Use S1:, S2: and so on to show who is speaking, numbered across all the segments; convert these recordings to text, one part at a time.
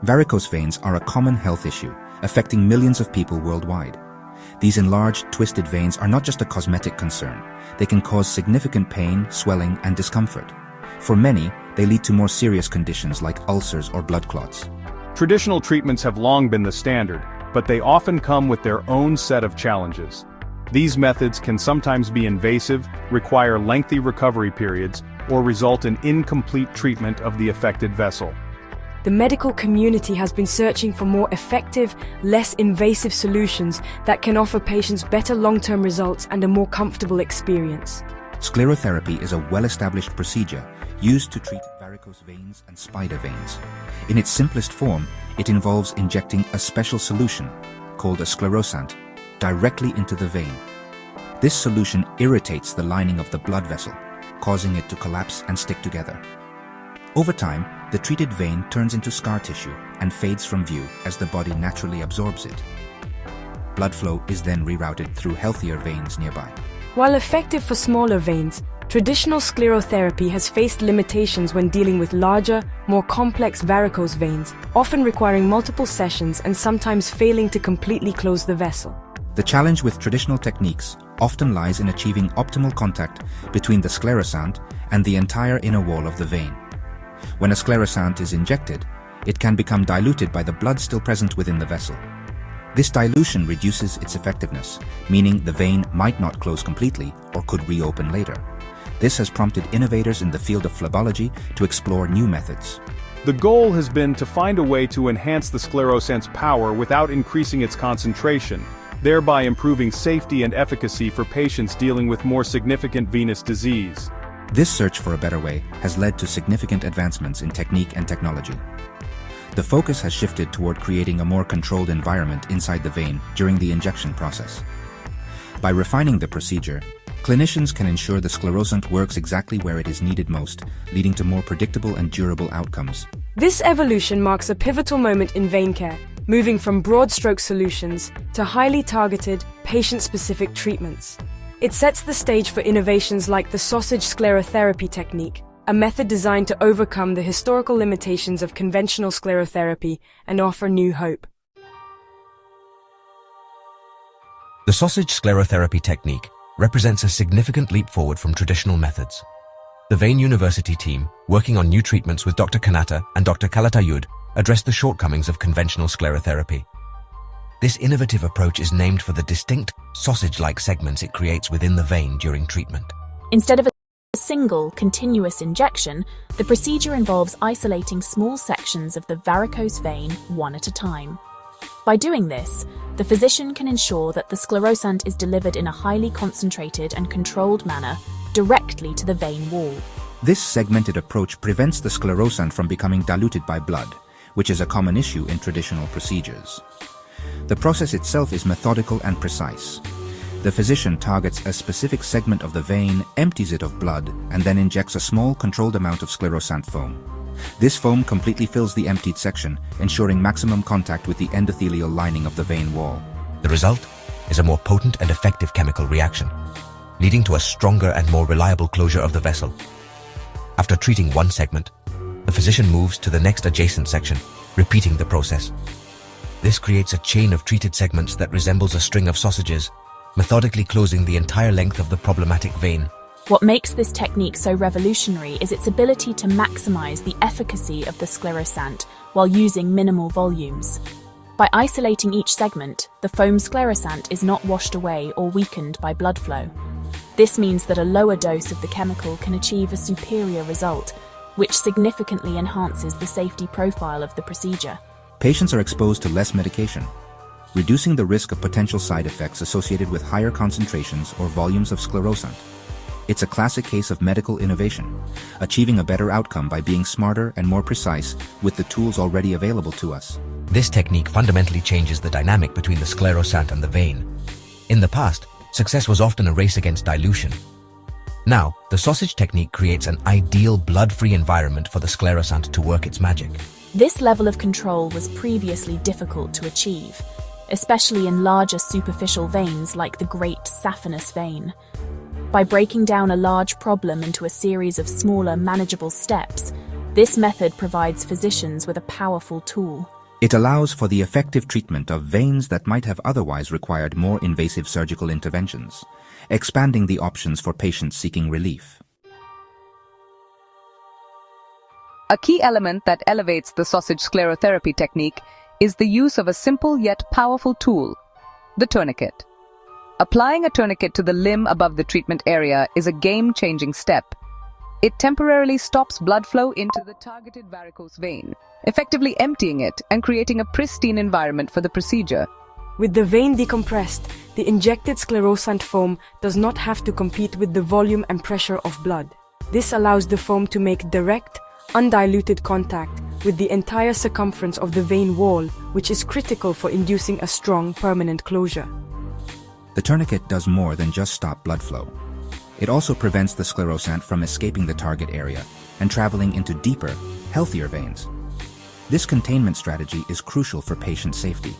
S1: Varicose veins are a common health issue, affecting millions of people worldwide. These enlarged, twisted veins are not just a cosmetic concern. They can cause significant pain, swelling, and discomfort. For many, they lead to more serious conditions like ulcers or blood clots.
S2: Traditional treatments have long been the standard, but they often come with their own set of challenges. These methods can sometimes be invasive, require lengthy recovery periods, or result in incomplete treatment of the affected vessel.
S3: The medical community has been searching for more effective, less invasive solutions that can offer patients better long-term results and a more comfortable experience.
S1: Sclerotherapy is a well-established procedure used to treat varicose veins and spider veins. In its simplest form, it involves injecting a special solution, called a sclerosant, directly into the vein. This solution irritates the lining of the blood vessel, causing it to collapse and stick together. Over time, the treated vein turns into scar tissue and fades from view as the body naturally absorbs it. Blood flow is then rerouted through healthier veins nearby.
S3: While effective for smaller veins, traditional sclerotherapy has faced limitations when dealing with larger, more complex varicose veins, often requiring multiple sessions and sometimes failing to completely close the vessel.
S1: The challenge with traditional techniques often lies in achieving optimal contact between the sclerosant and the entire inner wall of the vein. When a sclerosant is injected, it can become diluted by the blood still present within the vessel. This dilution reduces its effectiveness, meaning the vein might not close completely or could reopen later. This has prompted innovators in the field of phlebology to explore new methods.
S2: The goal has been to find a way to enhance the sclerosant's power without increasing its concentration, thereby improving safety and efficacy for patients dealing with more significant venous disease.
S1: This search for a better way has led to significant advancements in technique and technology. The focus has shifted toward creating a more controlled environment inside the vein during the injection process. By refining the procedure, clinicians can ensure the sclerosant works exactly where it is needed most, leading to more predictable and durable outcomes.
S3: This evolution marks a pivotal moment in vein care, moving from broad-stroke solutions to highly targeted, patient-specific treatments. It sets the stage for innovations like the sausage sclerotherapy technique, a method designed to overcome the historical limitations of conventional sclerotherapy and offer new hope.
S4: The sausage sclerotherapy technique represents a significant leap forward from traditional methods. The Vein University team, working on new treatments with Dr. Canata and Dr. Calatayud, addressed the shortcomings of conventional sclerotherapy. This innovative approach is named for the distinct, sausage-like segments it creates within the vein during treatment.
S5: Instead of a single, continuous injection, the procedure involves isolating small sections of the varicose vein one at a time. By doing this, the physician can ensure that the sclerosant is delivered in a highly concentrated and controlled manner directly to the vein wall.
S1: This segmented approach prevents the sclerosant from becoming diluted by blood, which is a common issue in traditional procedures. The process itself is methodical and precise. The physician targets a specific segment of the vein, empties it of blood, and then injects a small, controlled amount of sclerosant foam. This foam completely fills the emptied section, ensuring maximum contact with the endothelial lining of the vein wall.
S4: The result is a more potent and effective chemical reaction, leading to a stronger and more reliable closure of the vessel. After treating one segment, the physician moves to the next adjacent section, repeating the process. This creates a chain of treated segments that resembles a string of sausages, methodically closing the entire length of the problematic vein.
S5: What makes this technique so revolutionary is its ability to maximize the efficacy of the sclerosant while using minimal volumes. By isolating each segment, the foam sclerosant is not washed away or weakened by blood flow. This means that a lower dose of the chemical can achieve a superior result, which significantly enhances the safety profile of the procedure.
S1: Patients are exposed to less medication, reducing the risk of potential side effects associated with higher concentrations or volumes of sclerosant. It's a classic case of medical innovation, achieving a better outcome by being smarter and more precise with the tools already available to us.
S4: This technique fundamentally changes the dynamic between the sclerosant and the vein. In the past, success was often a race against dilution. Now, the sausage technique creates an ideal blood-free environment for the sclerosant to work its magic.
S5: This level of control was previously difficult to achieve, especially in larger superficial veins like the great saphenous vein. By breaking down a large problem into a series of smaller, manageable steps, This method provides physicians with a powerful tool.
S1: It allows for the effective treatment of veins that might have otherwise required more invasive surgical interventions, expanding the options for patients seeking relief.
S6: A key element that elevates the sausage sclerotherapy technique is the use of a simple yet powerful tool, the tourniquet. Applying a tourniquet to the limb above the treatment area is a game-changing step. It temporarily stops blood flow into the targeted varicose vein, effectively emptying it and creating a pristine environment for the procedure.
S3: With the vein decompressed, the injected sclerosant foam does not have to compete with the volume and pressure of blood. This allows the foam to make direct, undiluted contact with the entire circumference of the vein wall, which is critical for inducing a strong, permanent closure.
S1: The tourniquet does more than just stop blood flow. It also prevents the sclerosant from escaping the target area and traveling into deeper, healthier veins. This containment strategy is crucial for patient safety.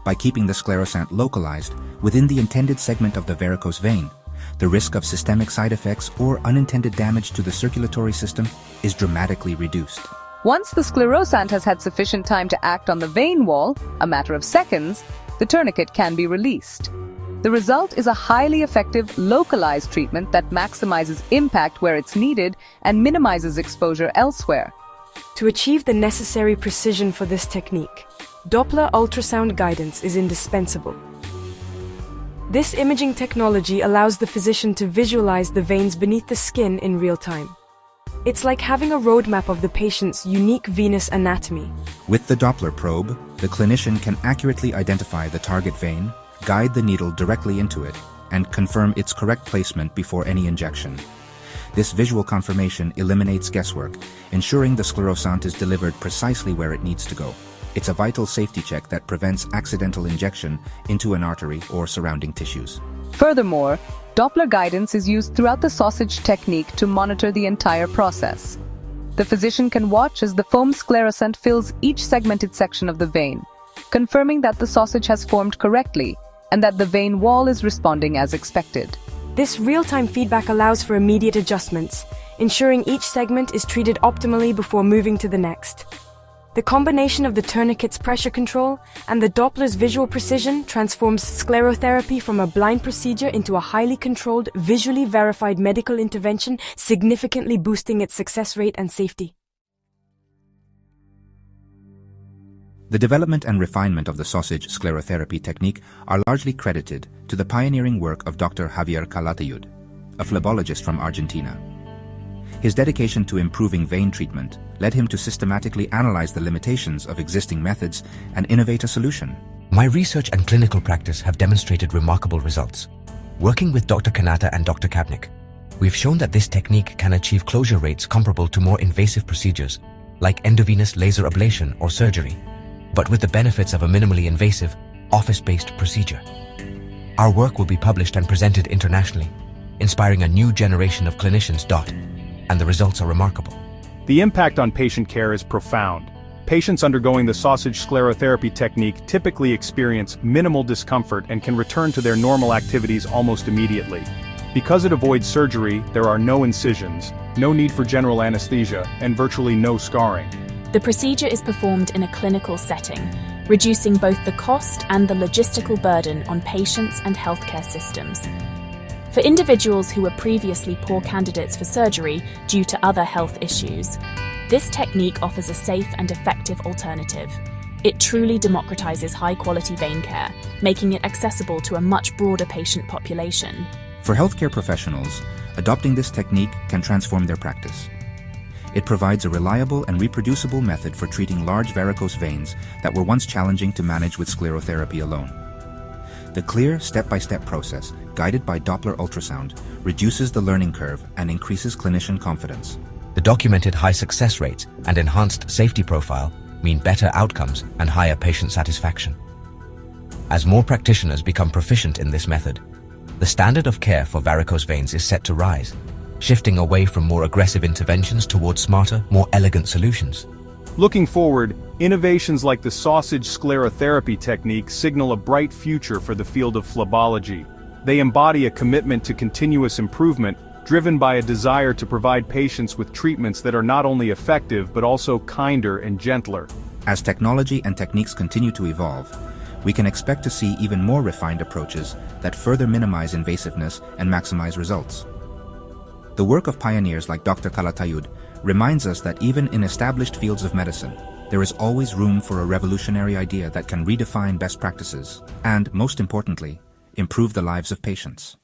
S1: By keeping the sclerosant localized within the intended segment of the varicose vein, the risk of systemic side effects or unintended damage to the circulatory system is dramatically reduced.
S6: Once the sclerosant has had sufficient time to act on the vein wall, a matter of seconds, the tourniquet can be released. The result is a highly effective, localized treatment that maximizes impact where it's needed and minimizes exposure elsewhere.
S3: To achieve the necessary precision for this technique, Doppler ultrasound guidance is indispensable. This imaging technology allows the physician to visualize the veins beneath the skin in real time. It's like having a roadmap of the patient's unique venous anatomy.
S1: With the Doppler probe, the clinician can accurately identify the target vein, guide the needle directly into it, and confirm its correct placement before any injection. This visual confirmation eliminates guesswork, ensuring the sclerosant is delivered precisely where it needs to go. It's a vital safety check that prevents accidental injection into an artery or surrounding tissues.
S6: Furthermore, Doppler guidance is used throughout the sausage technique to monitor the entire process. The physician can watch as the foam sclerosant fills each segmented section of the vein, confirming that the sausage has formed correctly and that the vein wall is responding as expected.
S3: This real-time feedback allows for immediate adjustments, ensuring each segment is treated optimally before moving to the next. The combination of the tourniquet's pressure control and the Doppler's visual precision transforms sclerotherapy from a blind procedure into a highly controlled, visually verified medical intervention, significantly boosting its success rate and safety.
S1: The development and refinement of the sausage sclerotherapy technique are largely credited to the pioneering work of Dr. Javier Calatayud, a phlebologist from Argentina. His dedication to improving vein treatment led him to systematically analyze the limitations of existing methods and innovate a solution.
S4: My research and clinical practice have demonstrated remarkable results. Working with Dr. Canata and Dr. Kabnick, we've shown that this technique can achieve closure rates comparable to more invasive procedures like endovenous laser ablation or surgery, but with the benefits of a minimally invasive, office-based procedure. Our work will be published and presented internationally, inspiring a new generation of clinicians. And the results are remarkable.
S2: The impact on patient care is profound. Patients undergoing the sausage sclerotherapy technique typically experience minimal discomfort and can return to their normal activities almost immediately. Because it avoids surgery, there are no incisions, no need for general anesthesia, and virtually no scarring.
S5: The procedure is performed in a clinical setting, reducing both the cost and the logistical burden on patients and healthcare systems. For individuals who were previously poor candidates for surgery due to other health issues, this technique offers a safe and effective alternative. It truly democratizes high-quality vein care, making it accessible to a much broader patient population.
S1: For healthcare professionals, adopting this technique can transform their practice. It provides a reliable and reproducible method for treating large varicose veins that were once challenging to manage with sclerotherapy alone. The clear, step-by-step process, guided by Doppler ultrasound, reduces the learning curve and increases clinician confidence.
S4: The documented high success rates and enhanced safety profile mean better outcomes and higher patient satisfaction. As more practitioners become proficient in this method, the standard of care for varicose veins is set to rise, shifting away from more aggressive interventions towards smarter, more elegant solutions.
S2: Looking forward, innovations like the sausage sclerotherapy technique signal a bright future for the field of phlebology. They embody a commitment to continuous improvement, driven by a desire to provide patients with treatments that are not only effective but also kinder and gentler.
S1: As technology and techniques continue to evolve, we can expect to see even more refined approaches that further minimize invasiveness and maximize results. The work of pioneers like Dr. Calatayud reminds us that even in established fields of medicine, there is always room for a revolutionary idea that can redefine best practices and, most importantly, improve the lives of patients.